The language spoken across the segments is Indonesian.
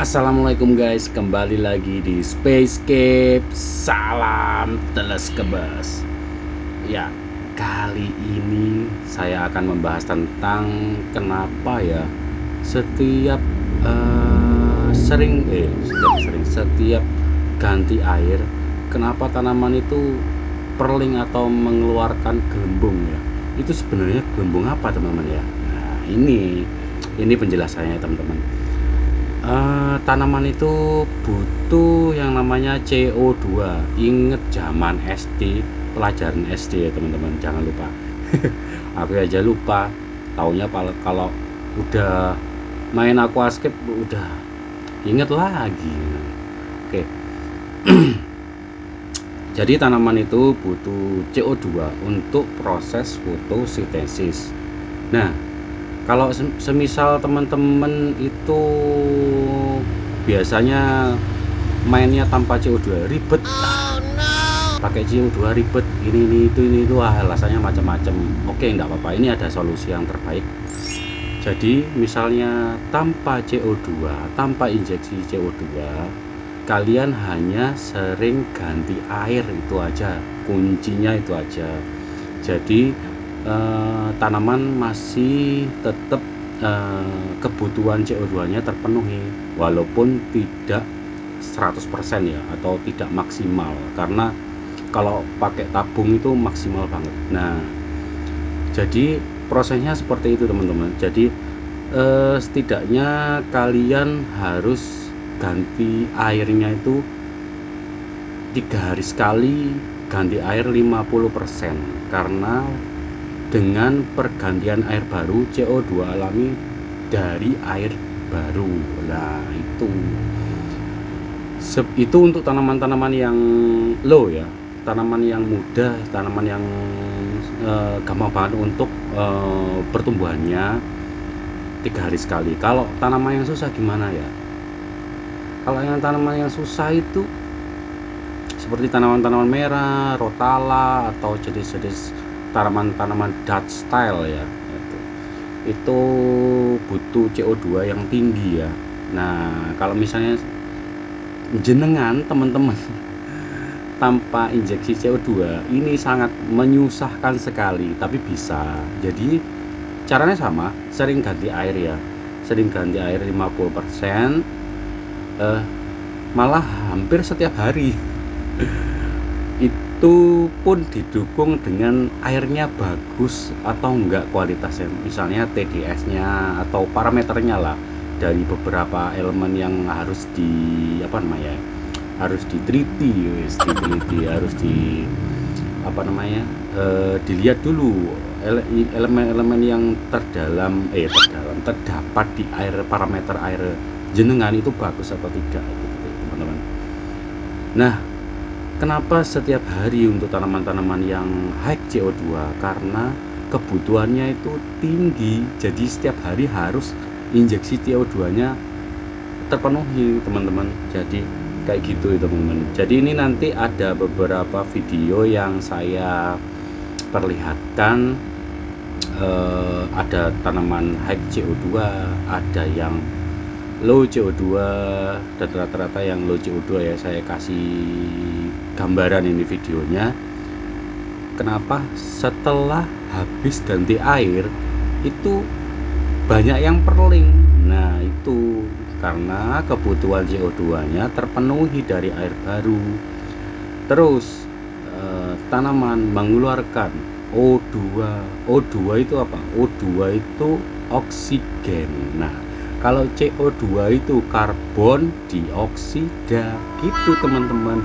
Assalamualaikum guys, kembali lagi di Spacescape. Salam teleskebas. Ya, kali ini saya akan membahas tentang kenapa ya setiap setiap ganti air, kenapa tanaman itu perling atau mengeluarkan gelembung ya. Itu sebenarnya gelembung apa teman-teman ya? Nah, ini penjelasannya teman-teman. Tanaman itu butuh yang namanya CO2. Ingat zaman SD, pelajaran SD ya teman-teman, jangan lupa. Aku aja lupa, taunya kalau udah main aquascape udah inget lagi. Oke. Jadi tanaman itu butuh CO2 untuk proses fotosintesis. Nah, kalau semisal teman-teman itu biasanya mainnya tanpa CO2 ribet, pakai CO2 ribet, ini itu alasannya macam-macam. Oke, enggak apa-apa, ini ada solusi yang terbaik. Jadi misalnya tanpa CO2, tanpa injeksi CO2, kalian hanya sering ganti air, itu aja kuncinya, itu aja. Jadi tanaman masih tetap kebutuhan CO2 nya terpenuhi walaupun tidak 100% ya, atau tidak maksimal, karena kalau pakai tabung itu maksimal banget. Nah, jadi prosesnya seperti itu teman-teman. Jadi setidaknya kalian harus ganti airnya itu 3 hari sekali, ganti air 50%, karena dengan pergantian air baru CO2 alami dari air baru. Nah, itu untuk tanaman-tanaman yang low ya, tanaman yang muda, tanaman yang gampang banget untuk pertumbuhannya 3 hari sekali. Kalau tanaman yang susah gimana ya? Kalau yang tanaman yang susah itu seperti tanaman-tanaman merah, rotala, atau jenis-jenis tanaman-tanaman Dutch style ya, itu butuh CO2 yang tinggi ya. Nah, kalau misalnya jenengan teman-teman tanpa injeksi CO2, ini sangat menyusahkan sekali, tapi bisa. Jadi caranya sama, sering ganti air ya, sering ganti air 50%, malah hampir setiap hari. Itu pun didukung dengan airnya bagus atau enggak kualitasnya, misalnya TDS nya atau parameternya lah, dari beberapa elemen yang harus harus diteliti, harus dilihat dulu elemen-elemen yang terdapat di air, parameter air jenengan itu bagus atau tidak gitu, teman-teman. Nah, kenapa setiap hari untuk tanaman-tanaman yang high CO2? Karena kebutuhannya itu tinggi, jadi setiap hari harus injeksi CO2 nya terpenuhi teman-teman. Jadi kayak gitu ya teman-teman. Jadi ini nanti ada beberapa video yang saya perlihatkan, ada tanaman high CO2, ada yang low CO2, dan rata-rata yang low CO2 ya, saya kasih gambaran ini videonya. Kenapa setelah habis ganti air itu banyak yang perling? Nah, itu karena kebutuhan CO2 nya terpenuhi dari air baru. Terus tanaman mengeluarkan O2. O2 itu apa? O2 itu oksigen. Nah, kalau CO2 itu karbon dioksida, gitu teman-teman.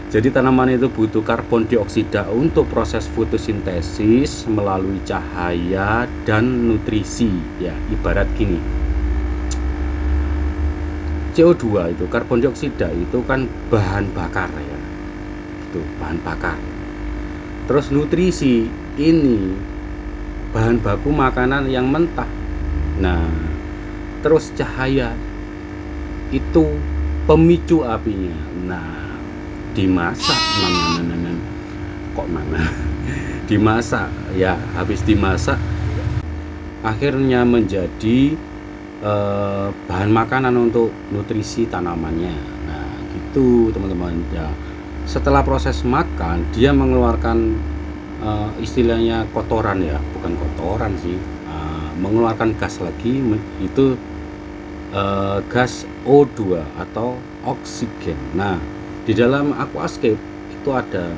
Jadi tanaman itu butuh karbon dioksida untuk proses fotosintesis melalui cahaya dan nutrisi ya. Ibarat gini, CO2 itu, karbon dioksida itu kan bahan bakar ya, itu bahan bakar. Terus nutrisi ini bahan baku makanan yang mentah. Nah, terus cahaya itu pemicu apinya. Nah, dimasak, dimasak ya, habis dimasak akhirnya menjadi bahan makanan untuk nutrisi tanamannya. Nah, gitu teman-teman. Ya, setelah proses makan dia mengeluarkan istilahnya kotoran ya, bukan kotoran sih, mengeluarkan gas lagi, itu gas O2 atau oksigen. Nah, di dalam aquascape itu ada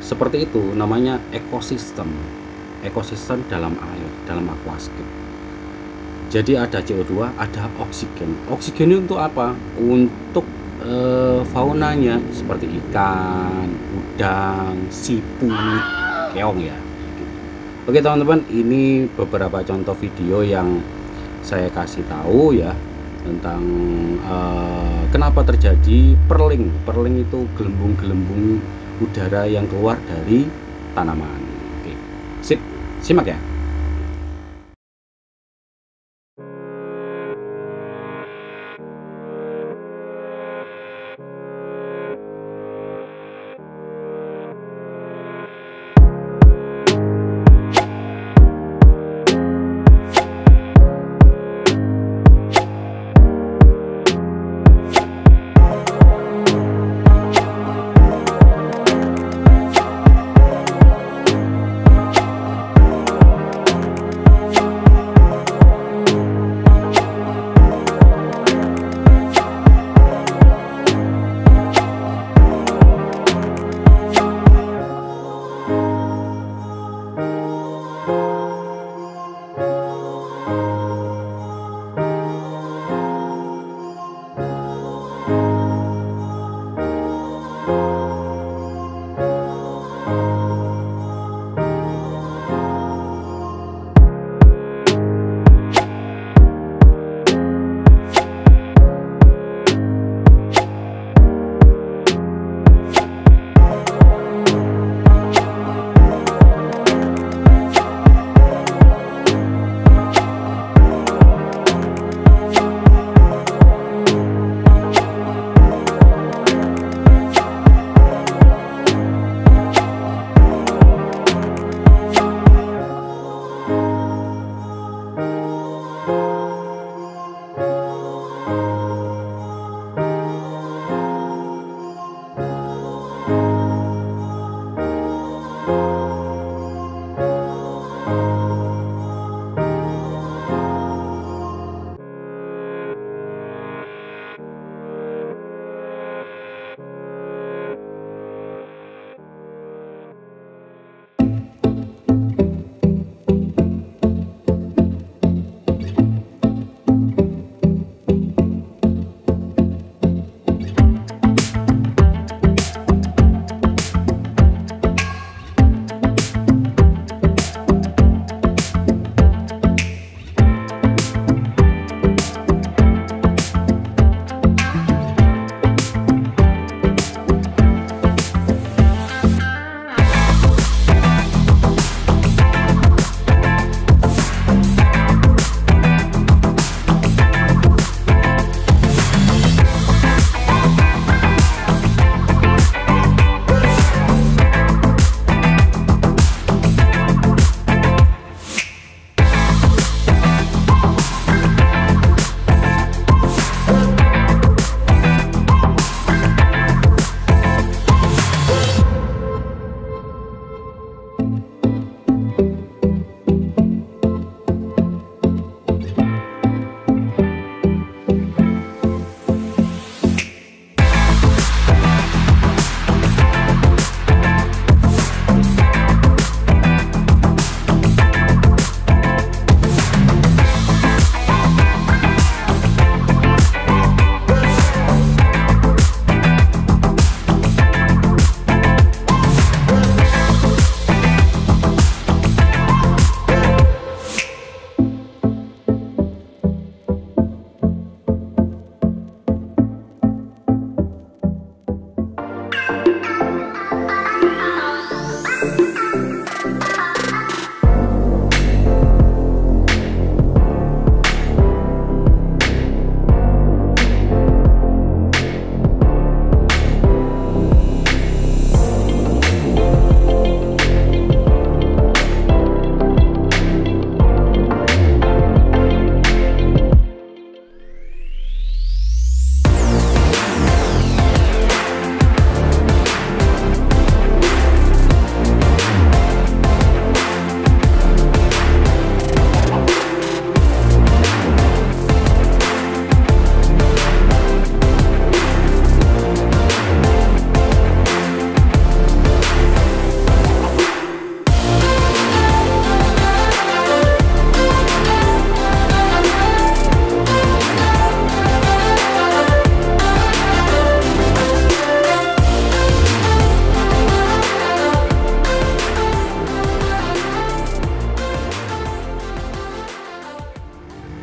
seperti itu, namanya ekosistem dalam air, dalam aquascape. Jadi ada CO2, ada oksigen. Oksigen itu untuk apa? Untuk faunanya seperti ikan, udang, siput, keong ya. Oke teman-teman, ini beberapa contoh video yang saya kasih tahu ya tentang kenapa terjadi perling. Perling itu gelembung-gelembung udara yang keluar dari tanaman. Oke, sip, simak ya.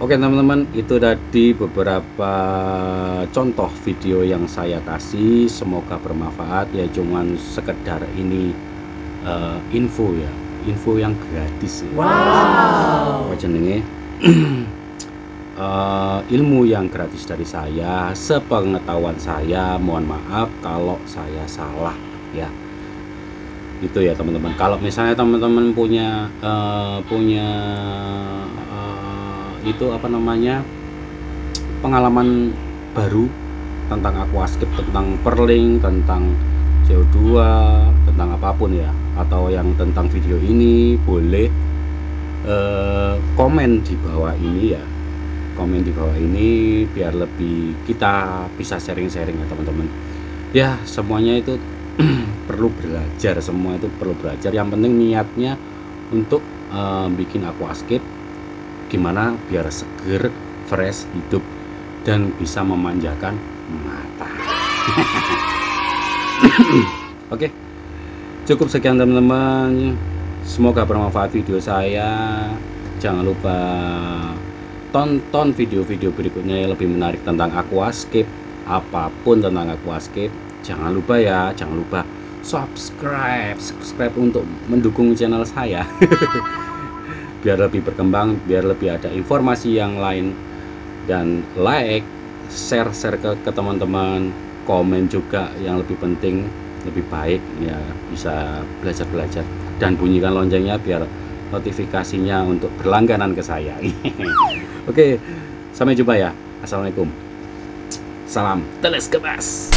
Oke teman-teman, itu tadi beberapa contoh video yang saya kasih, semoga bermanfaat ya. Cuman sekedar ini info ya, info yang gratis ya. Wow. Jenenge ilmu yang gratis dari saya, sepengetahuan saya. Mohon maaf kalau saya salah ya. Itu ya teman-teman. Kalau misalnya teman-teman punya itu apa namanya, pengalaman baru tentang aquascape, tentang perling, tentang CO2, tentang apapun ya, atau yang tentang video ini, boleh komen di bawah ini ya, komen di bawah ini biar lebih kita bisa sharing-sharing ya teman-teman ya. Semuanya itu perlu belajar, semua itu perlu belajar. Yang penting niatnya untuk bikin aquascape gimana biar seger, fresh, hidup, dan bisa memanjakan mata. Oke, cukup sekian teman-teman. Semoga bermanfaat video saya. Jangan lupa tonton video-video berikutnya yang lebih menarik tentang aquascape, apapun tentang aquascape. Jangan lupa ya, jangan lupa subscribe untuk mendukung channel saya. Biar lebih berkembang, biar lebih ada informasi yang lain, dan like, share ke teman-teman, komen juga yang lebih penting, lebih baik ya, bisa belajar, dan bunyikan loncengnya biar notifikasinya untuk berlangganan ke saya. Oke, sampai jumpa ya. Assalamualaikum, salam teles kebas.